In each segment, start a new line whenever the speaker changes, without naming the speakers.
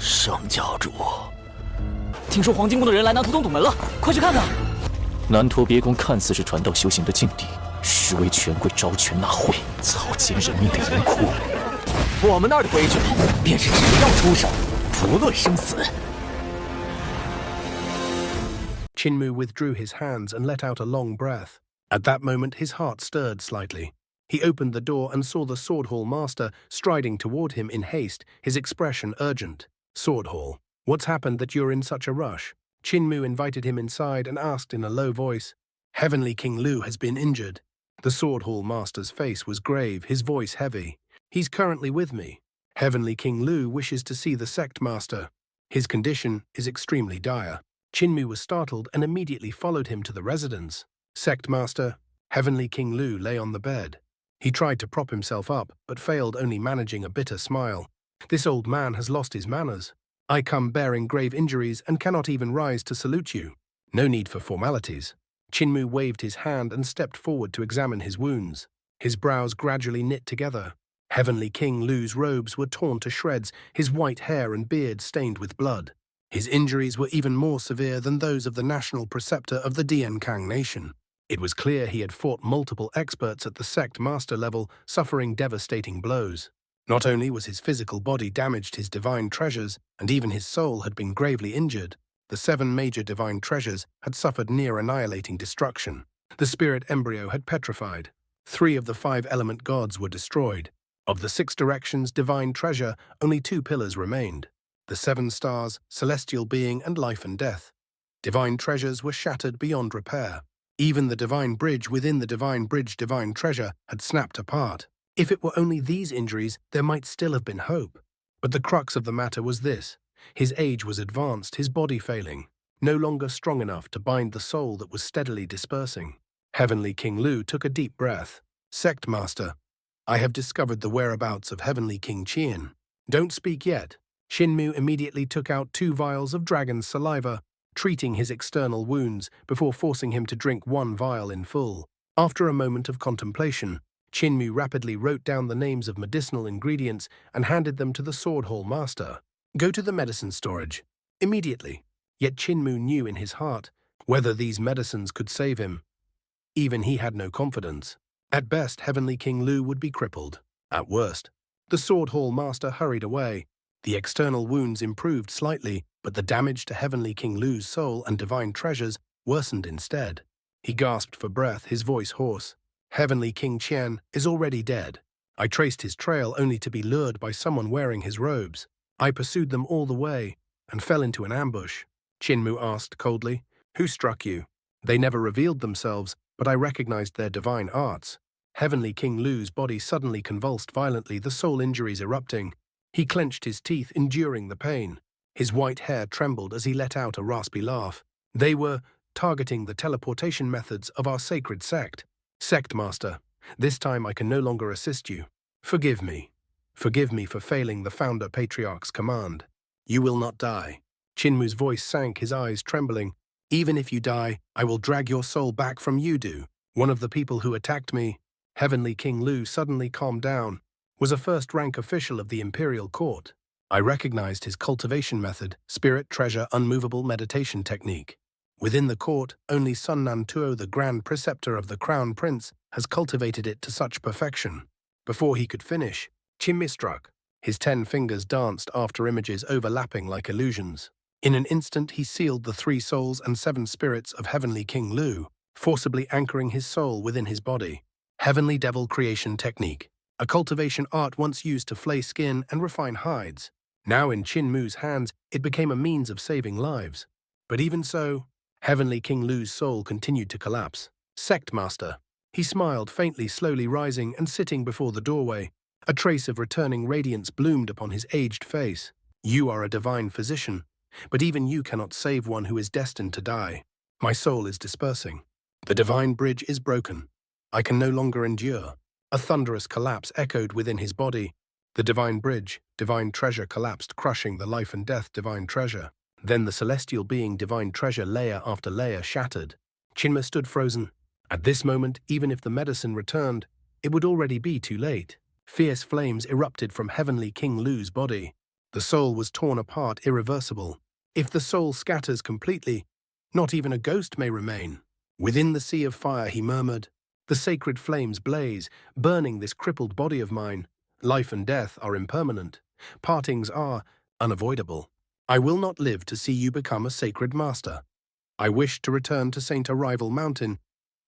圣教主，
听说黄金宫的人来南图洞堵门了，快去看看！
南陀别宫看似是传道修行的禁地，实为权贵招权纳贿、草菅人命的淫窟。
我们那儿的规矩便是只要出手，不论生死。
Qinmu withdrew his hands and let out a long breath. At that moment, his heart stirred slightly. He opened the door and saw the Sword Hall master striding toward him in haste, his expression urgent. Sword Hall, what's happened that you're in such a rush? Qinmu invited him inside and asked in a low voice. Heavenly King Lu has been injured. The Sword Hall master's face was grave, his voice heavy. He's currently with me. Heavenly King Lu wishes to see the sect master. His condition is extremely dire. Qinmu was startled and immediately followed him to the residence. Sect master, Heavenly King Lu lay on the bed. He tried to prop himself up, but failed, only managing a bitter smile. This old man has lost his manners. I come bearing grave injuries and cannot even rise to salute you. No need for formalities. Qinmu waved his hand and stepped forward to examine his wounds. His brows gradually knit together. Heavenly King Lu's robes were torn to shreds, his white hair and beard stained with blood. His injuries were even more severe than those of the national preceptor of the Diankang nation. It was clear he had fought multiple experts at the sect master level, suffering devastating blows. Not only was his physical body damaged, his divine treasures, and even his soul had been gravely injured. The 7 major divine treasures had suffered near-annihilating destruction. The spirit embryo had petrified. 3 of the 5 element gods were destroyed. Of the 6 directions divine treasure, only 2 pillars remained. The 7 stars, celestial being, and life and death. Divine treasures were shattered beyond repair. Even the divine bridge within the divine bridge divine treasure had snapped apart. If it were only these injuries, there might still have been hope. But the crux of the matter was this. His age was advanced, his body failing, no longer strong enough to bind the soul that was steadily dispersing. Heavenly King Lu took a deep breath. Sect Master, I have discovered the whereabouts of Heavenly King Qian. Don't speak yet. Qinmu immediately took out 2 vials of dragon's saliva, treating his external wounds before forcing him to drink 1 vial in full. After a moment of contemplation, Qinmu rapidly wrote down the names of medicinal ingredients and handed them to the Sword Hall master. Go to the medicine storage. Immediately. Yet Qinmu knew in his heart whether these medicines could save him. Even he had no confidence. At best, Heavenly King Lu would be crippled. At worst, the Sword Hall master hurried away. The external wounds improved slightly, but the damage to Heavenly King Lu's soul and divine treasures worsened instead. He gasped for breath, his voice hoarse. Heavenly King Qian is already dead. I traced his trail only to be lured by someone wearing his robes. I pursued them all the way and fell into an ambush. Qinmu asked coldly, Who struck you? They never revealed themselves, but I recognized their divine arts. Heavenly King Lu's body suddenly convulsed violently, the soul injuries erupting. He clenched his teeth, enduring the pain. His white hair trembled as he let out a raspy laugh. They were targeting the teleportation methods of our sacred sect. Sect Master, this time I can no longer assist you. Forgive me. Forgive me for failing the Founder Patriarch's command. You will not die. Qinmu's voice sank, his eyes trembling. Even if you die, I will drag your soul back from Yudu. One of the people who attacked me, Heavenly King Lu suddenly calmed down, was a first-rank official of the Imperial Court. I recognized his cultivation method, spirit treasure unmovable meditation technique. Within the court, only son Nantuo, the grand preceptor of the Crown Prince, has cultivated it to such perfection. Before he could finish, Qinmu struck. His 10 fingers danced after images overlapping like illusions. In an instant, he sealed the 3 souls and 7 spirits of Heavenly King Lu, forcibly anchoring his soul within his body. Heavenly Devil Creation Technique, a cultivation art once used to flay skin and refine hides. Now in Qinmu's hands, it became a means of saving lives. But even so, Heavenly King Lu's soul continued to collapse. Sect Master. He smiled faintly, slowly rising and sitting before the doorway. A trace of returning radiance bloomed upon his aged face. You are a divine physician, but even you cannot save one who is destined to die. My soul is dispersing. The divine bridge is broken. I can no longer endure. A thunderous collapse echoed within his body. The divine bridge, divine treasure collapsed, crushing the life and death divine treasure. Then the celestial being divine treasure layer after layer shattered. Qinmu stood frozen. At this moment, even if the medicine returned, it would already be too late. Fierce flames erupted from Heavenly King Lu's body. The soul was torn apart irreversible. If the soul scatters completely, not even a ghost may remain. Within the sea of fire, he murmured, the sacred flames blaze, burning this crippled body of mine. Life and death are impermanent. Partings are unavoidable. I will not live to see you become a sacred master. I wish to return to Saint Arrival Mountain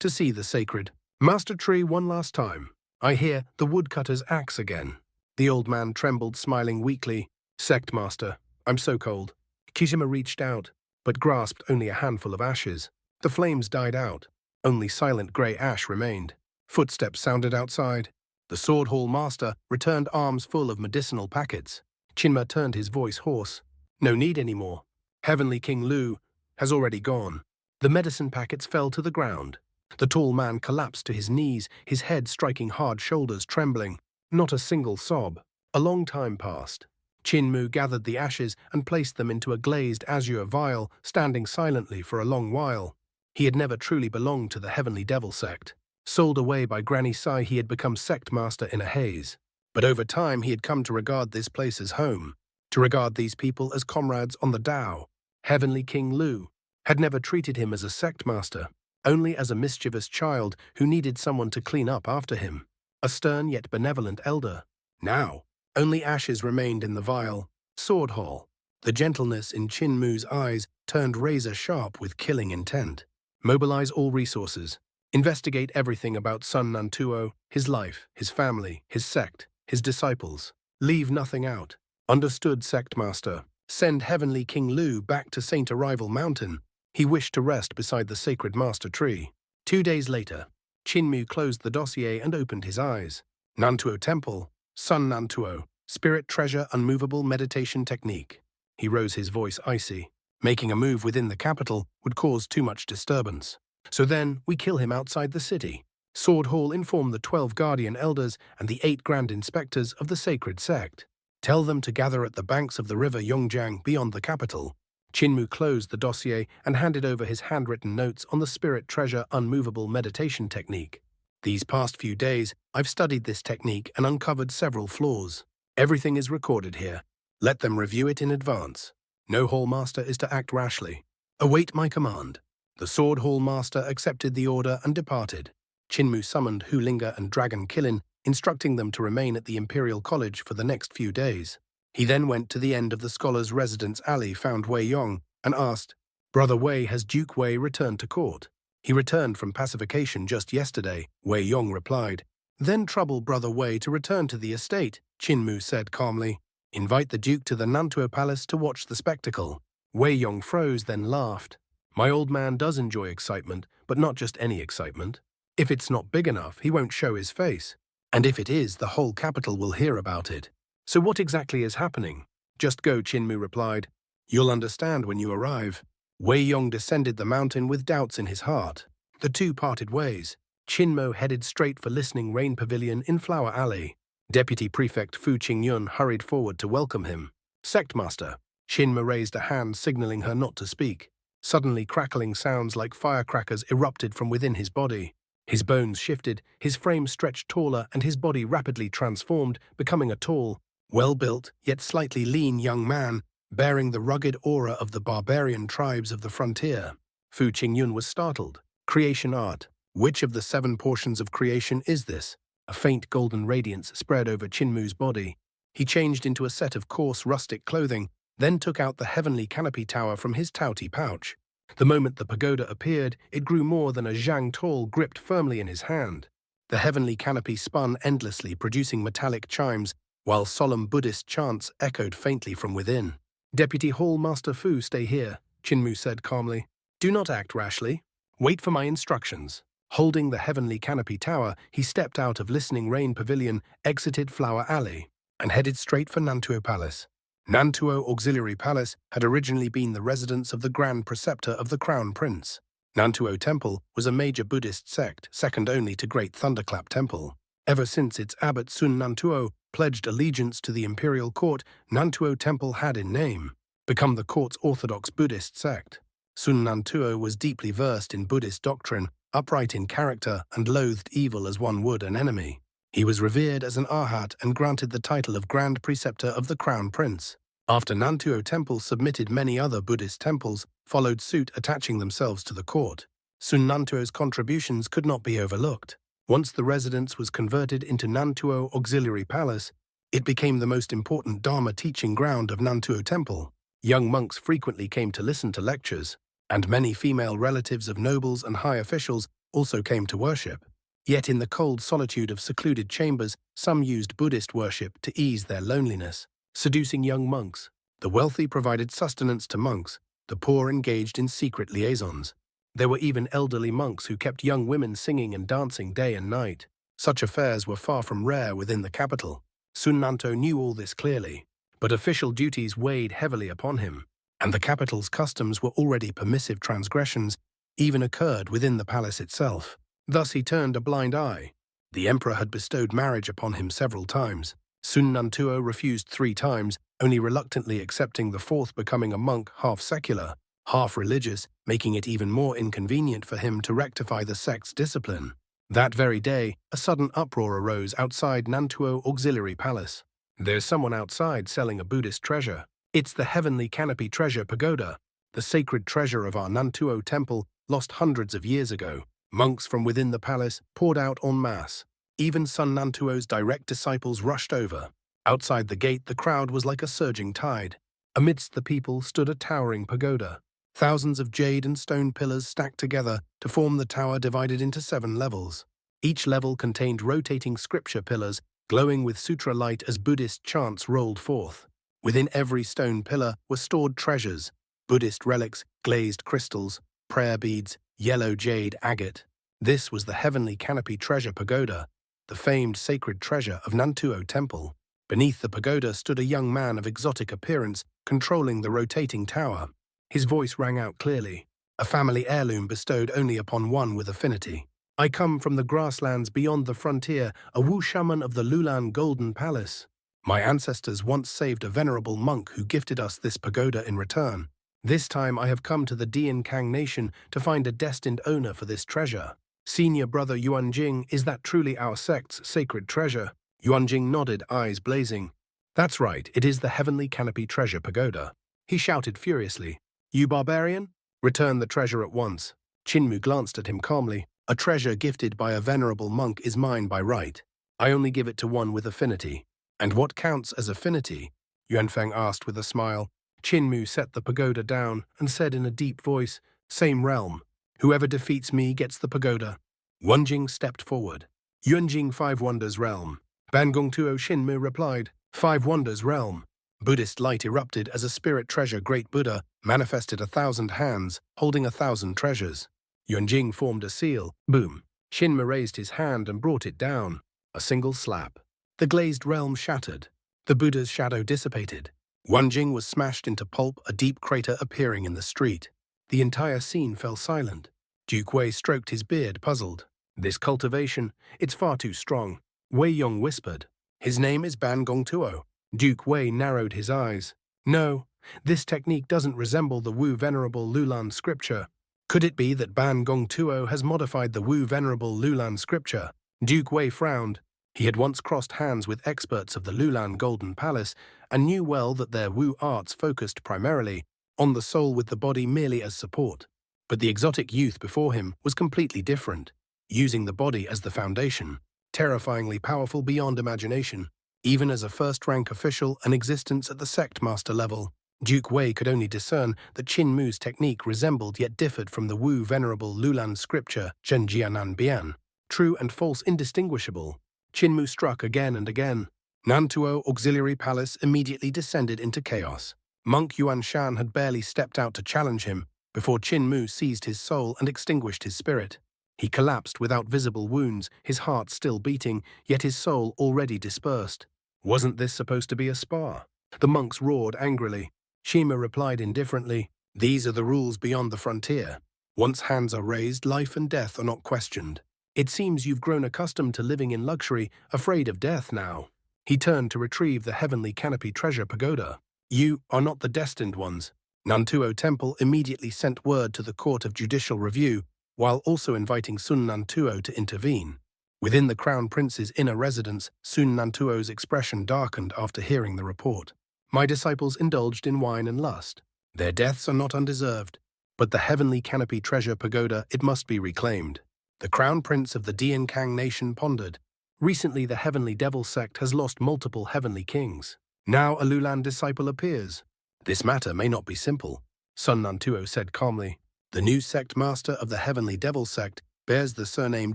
to see the sacred master tree one last time. I hear the woodcutter's axe again. The old man trembled, smiling weakly. Sect master, I'm so cold. Kijima reached out, but grasped only a handful of ashes. The flames died out. Only silent grey ash remained. Footsteps sounded outside. The sword hall master returned, arms full of medicinal packets. Chinma turned, his voice hoarse. No need anymore. Heavenly King Lu has already gone. The medicine packets fell to the ground. The tall man collapsed to his knees, his head striking hard shoulders, trembling. Not a single sob. A long time passed. Chinmu gathered the ashes and placed them into a glazed azure vial, standing silently for a long while. He had never truly belonged to the Heavenly Devil sect. Sold away by Granny Sai, he had become sect master in a haze. But over time he had come to regard this place as home, to regard these people as comrades on the Tao. Heavenly King Lu had never treated him as a sect master, only as a mischievous child who needed someone to clean up after him. A stern yet benevolent elder. Now, only ashes remained in the vial. Sword Hall. The gentleness in Chinmu's eyes turned razor-sharp with killing intent. Mobilize all resources. Investigate everything about son Nantuo, his life, his family, his sect, his disciples. Leave nothing out. Understood, Sect Master. Send Heavenly King Lu back to Saint Arrival Mountain. He wished to rest beside the sacred master tree. 2 days later, Chinmu closed the dossier and opened his eyes. Nantuo Temple. Sun Nantuo. Spirit Treasure Unmovable Meditation Technique. He rose, his voice icy. Making a move within the capital would cause too much disturbance. So then, we kill him outside the city. Sword Hall informed the 12 Guardian Elders and the 8 Grand Inspectors of the sacred sect. Tell them to gather at the banks of the river Yongjiang beyond the capital. Chinmu closed the dossier and handed over his handwritten notes on the Spirit Treasure Unmovable Meditation Technique. These past few days, I've studied this technique and uncovered several flaws. Everything is recorded here. Let them review it in advance. No Hall Master is to act rashly. Await my command. The Sword Hall Master accepted the order and departed. Chinmu summoned Hulinga and Dragon Killin, instructing them to remain at the Imperial College for the next few days. He then went to the end of the Scholar's Residence Alley, found Wei Yong, and asked, Brother Wei, has Duke Wei returned to court? He returned from pacification just yesterday, Wei Yong replied. Then trouble Brother Wei to return to the estate, Chinmu said calmly. Invite the Duke to the Nantuo Palace to watch the spectacle. Wei Yong froze, then laughed. My old man does enjoy excitement, but not just any excitement. If it's not big enough, he won't show his face. And if it is, the whole capital will hear about it. So what exactly is happening? Just go, Chinmu replied. You'll understand when you arrive. Wei Yong descended the mountain with doubts in his heart. The two parted ways. Chinmo headed straight for Listening Rain Pavilion in Flower Alley. Deputy Prefect Fu Qingyun hurried forward to welcome him. Sect Master. Chinmo raised a hand, signaling her not to speak. Suddenly, crackling sounds like firecrackers erupted from within his body. His bones shifted, his frame stretched taller, and his body rapidly transformed, becoming a tall, well-built, yet slightly lean young man, bearing the rugged aura of the barbarian tribes of the frontier. Fu Qingyun was startled. Creation art. Which of the 7 portions of creation is this? A faint golden radiance spread over Chinmu's body. He changed into a set of coarse rustic clothing, then took out the heavenly canopy tower from his touty pouch. The moment the pagoda appeared, it grew more than a zhang tall, gripped firmly in his hand. The heavenly canopy spun endlessly, producing metallic chimes, while solemn Buddhist chants echoed faintly from within. Deputy Hall Master Fu, stay here, Chinmu said calmly. Do not act rashly. Wait for my instructions. Holding the heavenly canopy tower, he stepped out of Listening Rain Pavilion, exited Flower Alley, and headed straight for Nantuo Palace. Nantuo Auxiliary Palace had originally been the residence of the Grand Preceptor of the Crown Prince. Nantuo Temple was a major Buddhist sect, second only to Great Thunderclap Temple. Ever since its abbot Sun Nantuo pledged allegiance to the imperial court, Nantuo Temple had in name become the court's orthodox Buddhist sect. Sun Nantuo was deeply versed in Buddhist doctrine, upright in character, and loathed evil as one would an enemy. He was revered as an arhat and granted the title of Grand Preceptor of the Crown Prince. After Nantuo Temple submitted, many other Buddhist temples followed suit, attaching themselves to the court. Sun Nantuo's contributions could not be overlooked. Once the residence was converted into Nantuo Auxiliary Palace, it became the most important Dharma teaching ground of Nantuo Temple. Young monks frequently came to listen to lectures, and many female relatives of nobles and high officials also came to worship. Yet in the cold solitude of secluded chambers, some used Buddhist worship to ease their loneliness, seducing young monks. The wealthy provided sustenance to monks, the poor engaged in secret liaisons. There were even elderly monks who kept young women singing and dancing day and night. Such affairs were far from rare within the capital. Sun Nantuo knew all this clearly, but official duties weighed heavily upon him, and the capital's customs were already permissive. Transgressions even occurred within the palace itself. Thus he turned a blind eye. The emperor had bestowed marriage upon him several times. Sun Nantuo refused 3 times, only reluctantly accepting the fourth, becoming a monk, half secular, half religious, making it even more inconvenient for him to rectify the sect's discipline. That very day, a sudden uproar arose outside Nantuo Auxiliary Palace. There's someone outside selling a Buddhist treasure. It's the Heavenly Canopy Treasure Pagoda, the sacred treasure of our Nantuo Temple, lost hundreds of years ago. Monks from within the palace poured out en masse. Even Sun Nantuo's direct disciples rushed over. Outside the gate, the crowd was like a surging tide. Amidst the people stood a towering pagoda. Thousands of jade and stone pillars stacked together to form the tower, divided into 7 levels. Each level contained rotating scripture pillars, glowing with sutra light as Buddhist chants rolled forth. Within every stone pillar were stored treasures, Buddhist relics, glazed crystals, prayer beads, yellow jade agate. This was the Heavenly Canopy Treasure Pagoda, the famed sacred treasure of Nantuo Temple. Beneath the pagoda stood a young man of exotic appearance, controlling the rotating tower. His voice rang out clearly, a family heirloom bestowed only upon one with affinity. I come from the grasslands beyond the frontier, a Wu shaman of the Lulan Golden Palace. My ancestors once saved a venerable monk who gifted us this pagoda in return. This time I have come to the Dian Kang Nation to find a destined owner for this treasure. Senior brother Yuanjing, is that truly our sect's sacred treasure? Yuanjing nodded, eyes blazing. That's right, it is the Heavenly Canopy Treasure Pagoda. He shouted furiously. You barbarian? Return the treasure at once. Qinmu glanced at him calmly. A treasure gifted by a venerable monk is mine by right. I only give it to one with affinity. And what counts as affinity? Yuanfeng asked with a smile. Qinmu set the pagoda down and said in a deep voice, Same realm. Whoever defeats me gets the pagoda. Wanjing stepped forward. Yunjing 5 Wonders Realm. Bangongtuo Qinmu replied, 5 Wonders Realm. Buddhist light erupted as a spirit treasure great Buddha manifested 1,000 hands, holding 1,000 treasures. Yunjing formed a seal. Boom. Qinmu raised his hand and brought it down. A single slap. The glazed realm shattered. The Buddha's shadow dissipated. Wanjing was smashed into pulp, a deep crater appearing in the street. The entire scene fell silent. Duke Wei stroked his beard, puzzled. This cultivation, it's far too strong. Wei Yong whispered. His name is Ban Gongtuo. Duke Wei narrowed his eyes. No, this technique doesn't resemble the Wu Venerable Lulan scripture. Could it be that Ban Gongtuo has modified the Wu Venerable Lulan scripture? Duke Wei frowned. He had once crossed hands with experts of the Lulan Golden Palace and knew well that their Wu arts focused primarily on the soul, with the body merely as support. But the exotic youth before him was completely different, using the body as the foundation, terrifyingly powerful beyond imagination. Even as a first-rank official and existence at the sect master level, Duke Wei could only discern that Qinmu's technique resembled yet differed from the Wu Venerable Lulan scripture Zhenjianan Bian. True and false indistinguishable. Qinmu struck again and again. Nantuo Auxiliary Palace immediately descended into chaos. Monk Yuan Shan had barely stepped out to challenge him before Qinmu seized his soul and extinguished his spirit. He collapsed without visible wounds, his heart still beating, yet his soul already dispersed. Wasn't this supposed to be a spa? The monks roared angrily. Shima replied indifferently, These are the rules beyond the frontier. Once hands are raised, life and death are not questioned. It seems you've grown accustomed to living in luxury, afraid of death now. He turned to retrieve the Heavenly Canopy Treasure Pagoda. You are not the destined ones. Nantuo Temple immediately sent word to the Court of Judicial Review, while also inviting Sun Nantuo to intervene. Within the Crown Prince's inner residence, Sun Nantuo's expression darkened after hearing the report. My disciples indulged in wine and lust. Their deaths are not undeserved, but the heavenly canopy treasure pagoda, it must be reclaimed. The crown prince of the Diankang nation pondered. Recently, the heavenly devil sect has lost multiple heavenly kings. Now a Lulan disciple appears. This matter may not be simple, Sun Nantuo said calmly. The new sect master of the heavenly devil sect bears the surname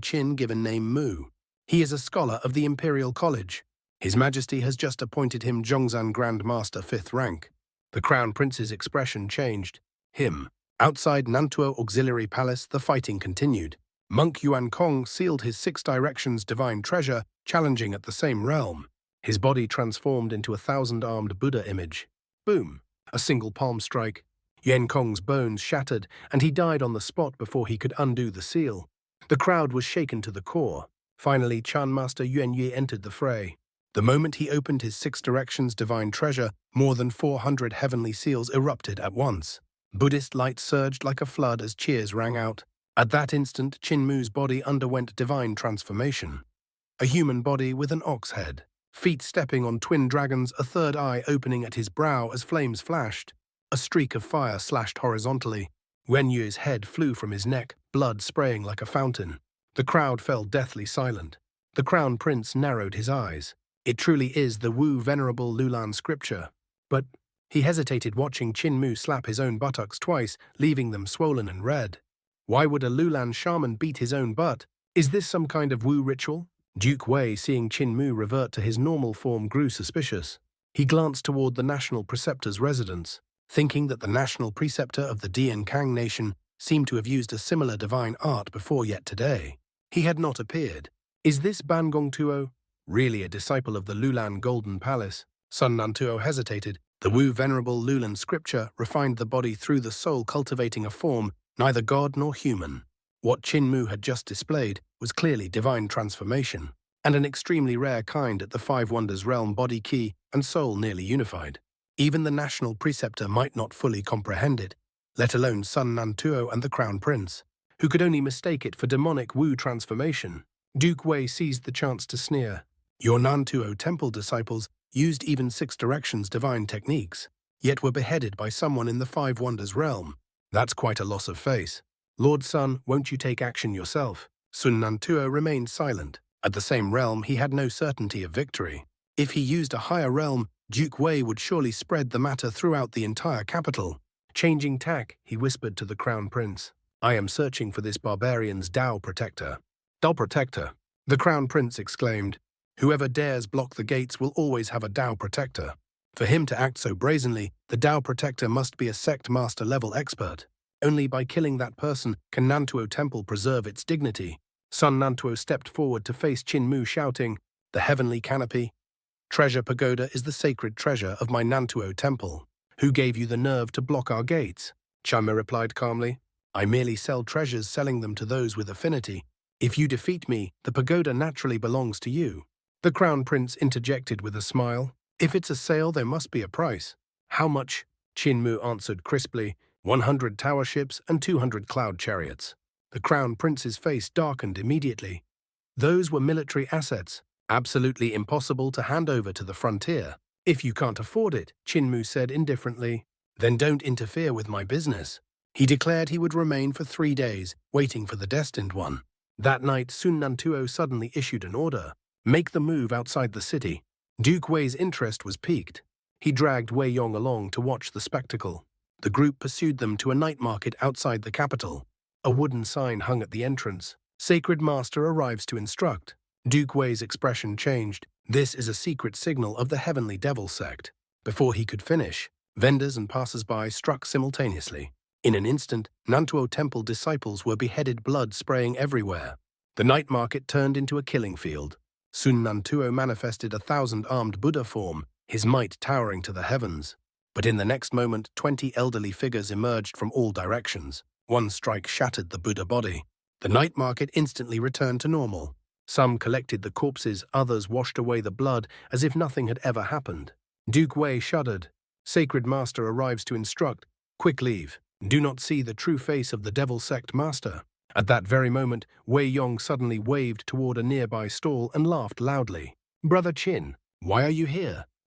Qin, given name Mu. He is a scholar of the Imperial College. His Majesty has just appointed him Zhongzan Grand Master 5th rank. The Crown Prince's expression changed. Outside Nantuo Auxiliary Palace, the fighting continued. Monk Yuan Kong sealed his 6 directions divine treasure, challenging at the same realm. His body transformed into a 1,000-armed Buddha image. Boom! A single palm strike. Yuan Kong's bones shattered, and he died on the spot before he could undo the seal. The crowd was shaken to the core. Finally, Chan Master Yuan Yi entered the fray. The moment he opened his 6 directions divine treasure, more than 400 heavenly seals erupted at once. Buddhist light surged like a flood as cheers rang out. At that instant, Qin Mu's body underwent divine transformation. A human body with an ox head, feet stepping on twin dragons, a third eye opening at his brow as flames flashed. A streak of fire slashed horizontally. Wen Yu's head flew from his neck, blood spraying like a fountain. The crowd fell deathly silent. The Crown Prince narrowed his eyes. It truly is the Wu venerable Lulan scripture. But he hesitated, watching Qin Mu slap his own buttocks twice, leaving them swollen and red. Why would a Lulan shaman beat his own butt? Is this some kind of Wu ritual? Duke Wei, seeing Qin Mu revert to his normal form, grew suspicious. He glanced toward the national preceptor's residence, thinking that the national preceptor of the Diankang nation seemed to have used a similar divine art before, yet today he had not appeared. Is this Ban Gongtuo really a disciple of the Lulan Golden Palace? Sun Nantuo hesitated. The Wu venerable Lulan scripture refined the body through the soul, cultivating a form neither god nor human. What Qin Mu had just displayed was clearly divine transformation, and an extremely rare kind at the 5 Wonders realm, body, ki, and soul nearly unified. Even the national preceptor might not fully comprehend it, let alone Sun Nantuo and the Crown Prince, who could only mistake it for demonic Wu transformation. Duke Wei seized the chance to sneer. Your Nantuo temple disciples used even 6 directions divine techniques, yet were beheaded by someone in the 5 Wonders realm. That's quite a loss of face. Lord Sun, won't you take action yourself? Sun Nantuo remained silent. At the same realm, he had no certainty of victory. If he used a higher realm, Duke Wei would surely spread the matter throughout the entire capital. Changing tack, he whispered to the Crown Prince. I am searching for this barbarian's Dao Protector. Dao Protector? The Crown Prince exclaimed. Whoever dares block the gates will always have a Dao Protector. For him to act so brazenly, the Dao Protector must be a sect master level expert. Only by killing that person can Nantuo Temple preserve its dignity. Sun Nantuo stepped forward to face Qin Mu, shouting, The heavenly canopy treasure pagoda is the sacred treasure of my Nantuo Temple. Who gave you the nerve to block our gates? Chama replied calmly. I merely sell treasures, selling them to those with affinity. If you defeat me, the pagoda naturally belongs to you. The Crown Prince interjected with a smile. If it's a sale, there must be a price. How much? Qin Mu answered crisply. 100 tower ships and 200 cloud chariots. The Crown Prince's face darkened immediately. Those were military assets, absolutely impossible to hand over to the frontier. If you can't afford it, Qin Mu said indifferently, then don't interfere with my business. He declared he would remain for 3 days, waiting for the destined one. That night, Sun Nantuo suddenly issued an order. Make the move outside the city. Duke Wei's interest was piqued. He dragged Wei Yong along to watch the spectacle. The group pursued them to a night market outside the capital. A wooden sign hung at the entrance. Sacred Master arrives to instruct. Duke Wei's expression changed. This is a secret signal of the Heavenly Devil sect. Before he could finish, vendors and passers-by struck simultaneously. In an instant, Nantuo Temple disciples were beheaded, blood spraying everywhere. The night market turned into a killing field. Sun Nantuo manifested a 1,000-armed Buddha form, his might towering to the heavens. But in the next moment, 20 elderly figures emerged from all directions. One strike shattered the Buddha body. The night market instantly returned to normal. Some collected the corpses, others washed away the blood as if nothing had ever happened. Duke Wei shuddered. Sacred Master arrives to instruct. Quick leave. Do not see the true face of the Devil Sect Master. At that very moment, Wei Yong suddenly waved toward a nearby stall and laughed loudly. Brother Qin, why are you here?